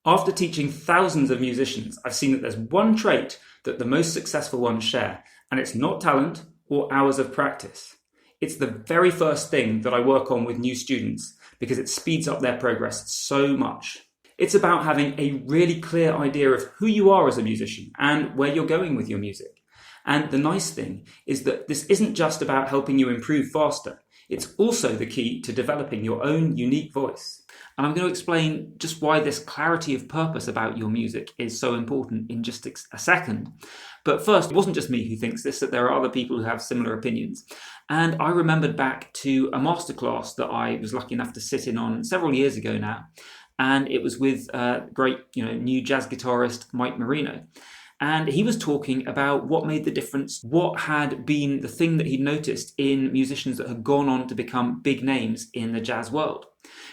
After teaching thousands of musicians, I've seen that there's one trait that the most successful ones share, and it's not talent or hours of practice. It's the very first thing that I work on with new students because it speeds up their progress so much. It's about having a really clear idea of who you are as a musician and where you're going with your music. And the nice thing is that this isn't just about helping you improve faster. It's also the key to developing your own unique voice. And I'm going to explain just why this clarity of purpose about your music is so important in just a second. But first, it wasn't just me who thinks this, that there are other people who have similar opinions. And I remembered back to a masterclass that I was lucky enough to sit in on several years ago now. And it was with great, new jazz guitarist Mike Marino. And he was talking about what made the difference, what had been the thing that he'd noticed in musicians that had gone on to become big names in the jazz world.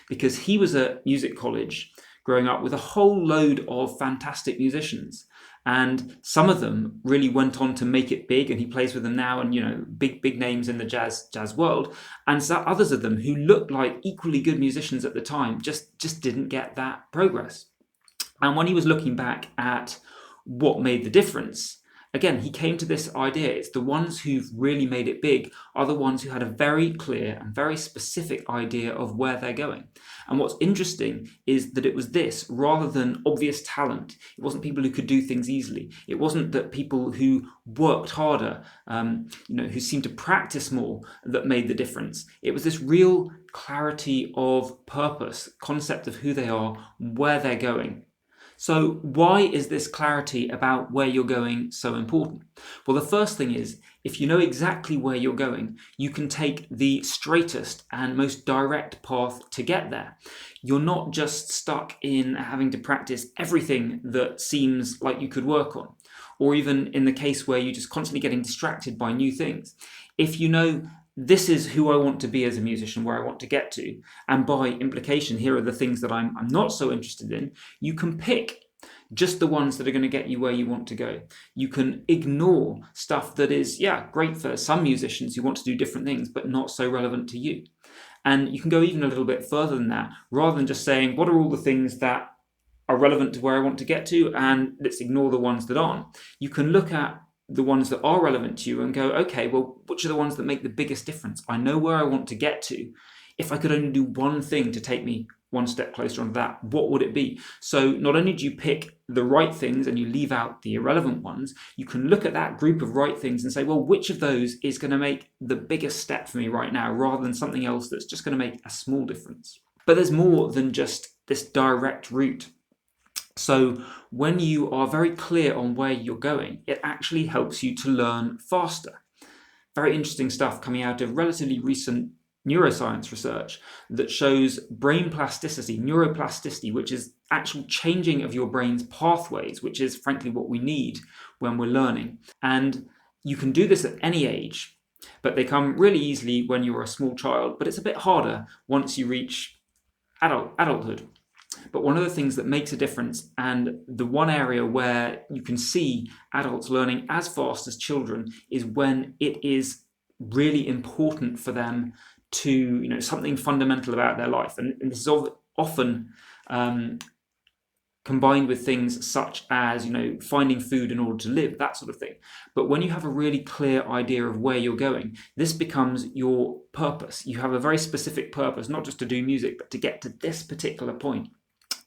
Because he was at music college growing up with a whole load of fantastic musicians. And some of them really went on to make it big, and he plays with them now, and big names in the jazz world. And so others of them who looked like equally good musicians at the time just didn't get that progress. And when he was looking back at what made the difference, again, he came to this idea. It's the ones who've really made it big are the ones who had a very clear and very specific idea of where they're going. And what's interesting is that it was this rather than obvious talent. It wasn't people who could do things easily. It wasn't that people who worked harder, who seemed to practice more that made the difference. It was this real clarity of purpose, concept of who they are, where they're going. So why is this clarity about where you're going so important? Well, the first thing is, if you know exactly where you're going, you can take the straightest and most direct path to get there. You're not just stuck in having to practice everything that seems like you could work on, or even in the case where you're just constantly getting distracted by new things. If you know this is who I want to be as a musician, where I want to get to, and by implication, here are the things that I'm not so interested in, you can pick just the ones that are going to get you where you want to go. You can ignore stuff that is, great for some musicians who want to do different things, but not so relevant to you. And you can go even a little bit further than that, rather than just saying, what are all the things that are relevant to where I want to get to, and let's ignore the ones that aren't. You can look at the ones that are relevant to you and go, okay, well, which are the ones that make the biggest difference? I know where I want to get to. If I could only do one thing to take me one step closer on that, what would it be? So not only do you pick the right things and you leave out the irrelevant ones, you can look at that group of right things and say, well, which of those is going to make the biggest step for me right now, rather than something else that's just going to make a small difference. But there's more than just this direct route. So when you are very clear on where you're going, it actually helps you to learn faster. Very interesting stuff coming out of relatively recent neuroscience research that shows brain plasticity, neuroplasticity, which is actual changing of your brain's pathways, which is frankly what we need when we're learning. And you can do this at any age, but they come really easily when you're a small child, but it's a bit harder once you reach adulthood. But one of the things that makes a difference, and the one area where you can see adults learning as fast as children, is when it is really important for them to, something fundamental about their life. And this is often combined with things such as, finding food in order to live, that sort of thing. But when you have a really clear idea of where you're going, this becomes your purpose. You have a very specific purpose, not just to do music, but to get to this particular point.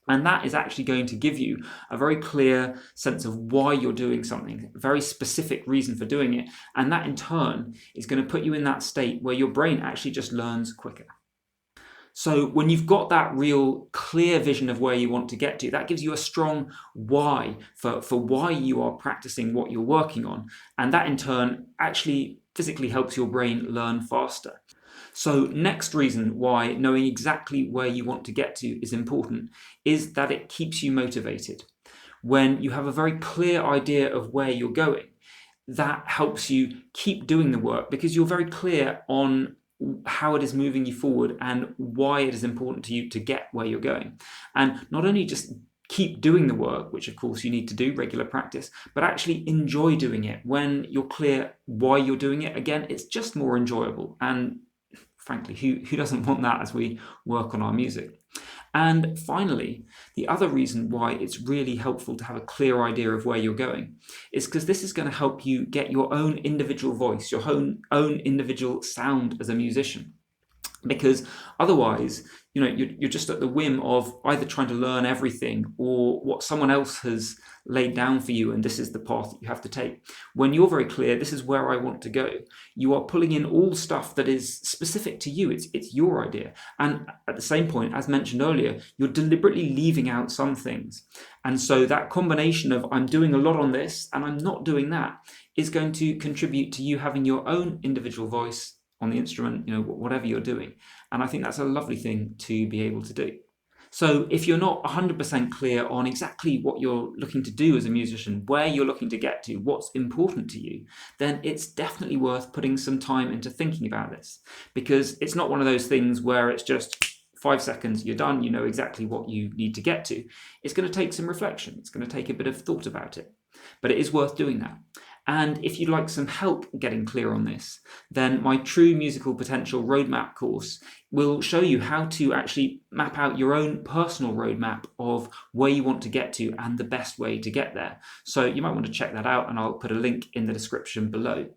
And that is actually going to give you a very clear sense of why you're doing something, a very specific reason for doing it. And that in turn is going to put you in that state where your brain actually just learns quicker. So when you've got that real clear vision of where you want to get to, that gives you a strong why for why you are practicing what you're working on. And that in turn actually physically helps your brain learn faster. So next reason why knowing exactly where you want to get to is important is that it keeps you motivated. When you have a very clear idea of where you're going, that helps you keep doing the work because you're very clear on how it is moving you forward and why it is important to you to get where you're going. And not only just keep doing the work, which of course you need to do, regular practice, but actually enjoy doing it. When you're clear why you're doing it, again, it's just more enjoyable. And frankly, who doesn't want that as we work on our music? And finally, the other reason why it's really helpful to have a clear idea of where you're going is because this is going to help you get your own individual voice, your own individual sound as a musician. Because otherwise, you're just at the whim of either trying to learn everything or what someone else has laid down for you, and this is the path that you have to take. When you're very clear, this is where I want to go, you are pulling in all stuff that is specific to you. It's your idea. And at the same point, as mentioned earlier, you're deliberately leaving out some things. And so that combination of I'm doing a lot on this and I'm not doing that is going to contribute to you having your own individual voice on the instrument, whatever you're doing. And I think that's a lovely thing to be able to do. So if you're not 100% clear on exactly what you're looking to do as a musician, where you're looking to get to, what's important to you, then it's definitely worth putting some time into thinking about this, because it's not one of those things where it's just 5 seconds, you're done, you know exactly what you need to get to. It's going to take some reflection. It's going to take a bit of thought about it, but it is worth doing that. And if you'd like some help getting clear on this, then my True Musical Potential Roadmap course will show you how to actually map out your own personal roadmap of where you want to get to and the best way to get there. So you might want to check that out, and I'll put a link in the description below.